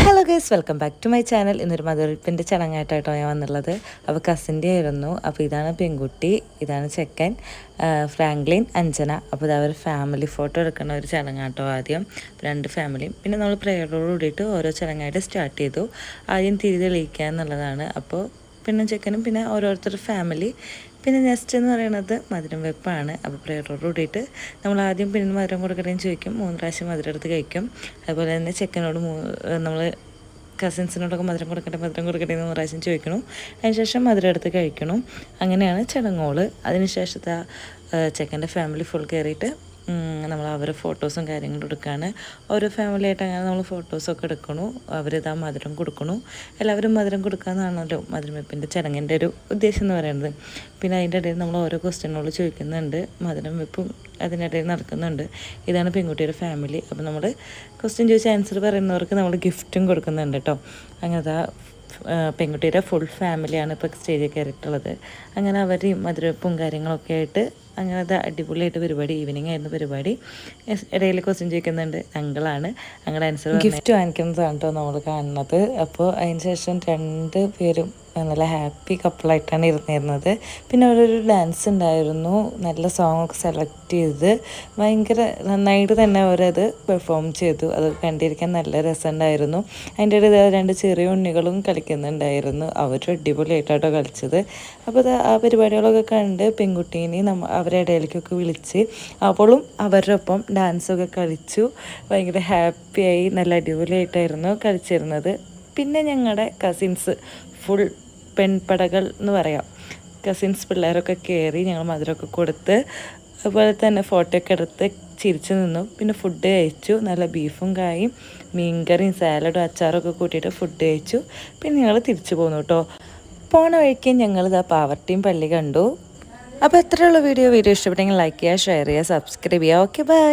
Hello guys, welcome back to my channel. ഇന്നൊരു മധുരപ്പിൻ്റെ ചടങ്ങായിട്ടായിട്ടോ ഞാൻ വന്നുള്ളത്. അപ്പോൾ കസിൻ്റെ ആയിരുന്നു. അപ്പോൾ ഇതാണ് പെൺകുട്ടി, ഇതാണ് ചെക്കൻ, ഫ്രാങ്ക്ലിൻ, അഞ്ജന. അപ്പോൾ ഇത് അവർ ഫാമിലി ഫോട്ടോ എടുക്കുന്ന ഒരു ചടങ്ങാട്ടോ. ആദ്യം രണ്ട് ഫാമിലിയും, പിന്നെ നമ്മൾ പ്രേയറോട് കൂടിയിട്ട് ഓരോ ചടങ്ങായിട്ട് സ്റ്റാർട്ട് ചെയ്തു. ആദ്യം തിരി തെളിയിക്കുക എന്നുള്ളതാണ്. അപ്പോൾ പെണ്ണും ചെക്കനും പിന്നെ ഓരോരുത്തരുടെ ഫാമിലി. പിന്നെ നെക്സ്റ്റ് എന്ന് പറയുന്നത് മധുരം വെപ്പാണ്. അപ്പോൾ പ്രേയറോട് കൂടിയിട്ട് നമ്മൾ ആദ്യം പിന്നെ മധുരം കൊടുക്കണേന്ന് ചോദിക്കും, 3 പ്രാവശ്യം മധുരം എടുത്ത് കഴിക്കും. അതുപോലെ തന്നെ ചെക്കനോട് നമ്മൾ കസിൻസിനോടൊക്കെ മധുരം കൊടുക്കട്ടെ എന്ന് 3 പ്രാവശ്യം ചോദിക്കണം. അതിനുശേഷം മധുരം എടുത്ത് കഴിക്കണം. അങ്ങനെയാണ് ചടങ്ങുകൾ. അതിനുശേഷത്തെ ചെക്കൻ്റെ ഫാമിലി ഫുൾ കയറിയിട്ട് നമ്മൾ അവരെ ഫോട്ടോസും കാര്യങ്ങളും എടുക്കുകയാണ്. ഓരോ ഫാമിലിയായിട്ട് അങ്ങനെ നമ്മൾ ഫോട്ടോസൊക്കെ എടുക്കണു. അവരിതാ മധുരം കൊടുക്കണു. എല്ലാവരും മധുരം കൊടുക്കാമെന്നാണല്ലോ മധുരം വെപ്പിൻ്റെ ചടങ്ങിൻ്റെ ഒരു ഉദ്ദേശം എന്ന് പറയുന്നത്. പിന്നെ അതിൻ്റെ ഇടയിൽ നമ്മൾ ഓരോ ക്വസ്റ്റ്യനുകൾ ചോദിക്കുന്നുണ്ട്. മധുരം വെപ്പും അതിനിടയിൽ നടക്കുന്നുണ്ട്. ഇതാണ് പെൺകുട്ടിയുടെ ഫാമിലി. അപ്പോൾ നമ്മൾ ക്വസ്റ്റ്യൻ ചോദിച്ച് ആൻസർ പറയുന്നവർക്ക് നമ്മൾ ഗിഫ്റ്റും കൊടുക്കുന്നുണ്ട് കേട്ടോ. അങ്ങനത്തെ പെൺകുട്ടിയുടെ ഫുൾ ഫാമിലിയാണ് ഇപ്പോൾ സ്റ്റേജിൽ കയറിയിട്ടുള്ളത്. അങ്ങനെ അവർ മധുരവെപ്പും കാര്യങ്ങളൊക്കെ ആയിട്ട് അങ്ങനത്തെ അടിപൊളിയായിട്ട് പരിപാടി. ഈവനിങ് ആയിരുന്നു പരിപാടി. ഇടയിൽ ക്വസ്റ്റ്യൻ ചോദിക്കുന്നുണ്ട്. അങ്കിളാണ്. അങ്ങനെ ആൻസർ ഗിഫ്റ്റ് വാങ്ങിക്കുന്നതാണ് കേട്ടോ നമ്മൾ കാണുന്നത്. അപ്പോൾ അതിന് ശേഷം 2 പേരും നല്ല ഹാപ്പി കപ്പിളായിട്ടാണ് ഇരുന്നിരുന്നത്. പിന്നെ അവരൊരു ഡാൻസ് ഉണ്ടായിരുന്നു. നല്ല സോങ്ങൊക്കെ സെലക്ട് ചെയ്ത് ഭയങ്കര നന്നായിട്ട് തന്നെ അവരത് പെർഫോം ചെയ്തു. അത് കണ്ടിരിക്കാൻ നല്ല രസമുണ്ടായിരുന്നു. അതിൻ്റെ ഇടയിൽ 2 ചെറിയ ഉണ്ണികളും കളിക്കുന്നുണ്ടായിരുന്നു. അവരും അടിപൊളിയായിട്ടാട്ടോ കളിച്ചത്. അപ്പോൾ ആ പരിപാടികളൊക്കെ കണ്ട് പെൺകുട്ടീനെ അവരുടെ ഇടയിലേക്കൊക്കെ വിളിച്ച് അവളും അവരുടെ ഒപ്പം ഡാൻസൊക്കെ കളിച്ചു. ഭയങ്കര ഹാപ്പിയായി, നല്ല അടിപൊളിയായിട്ടായിരുന്നു കളിച്ചിരുന്നത്. പിന്നെ ഞങ്ങളുടെ കസിൻസ് ഫുൾ പെൺപടകൾ എന്ന് പറയാം, കസിൻസ് പിള്ളേരൊക്കെ കയറി ഞങ്ങൾ മധുരമൊക്കെ കൊടുത്ത് അതുപോലെ തന്നെ ഫോട്ടോയൊക്കെ എടുത്ത് ചിരിച്ചു നിന്നു. പിന്നെ ഫുഡ് കഴിച്ചു. നല്ല ബീഫും കായും മീൻകറിയും സാലഡും അച്ചാറൊക്കെ കൂട്ടിയിട്ട് ഫുഡ് കഴിച്ചു. പിന്നെ ഞങ്ങൾ തിരിച്ചു പോന്നു കേട്ടോ. പോണ വഴിക്ക് ഞങ്ങൾ പാവർട്ടിയും പള്ളി കണ്ടു. അപ്പോൾ എത്രയുള്ള വീഡിയോ ഇഷ്ടപ്പെട്ടെങ്കിൽ ലൈക്ക് ചെയ്യുക, ഷെയർ ചെയ്യുക, സബ്സ്ക്രൈബ് ചെയ്യുക. Okay, by.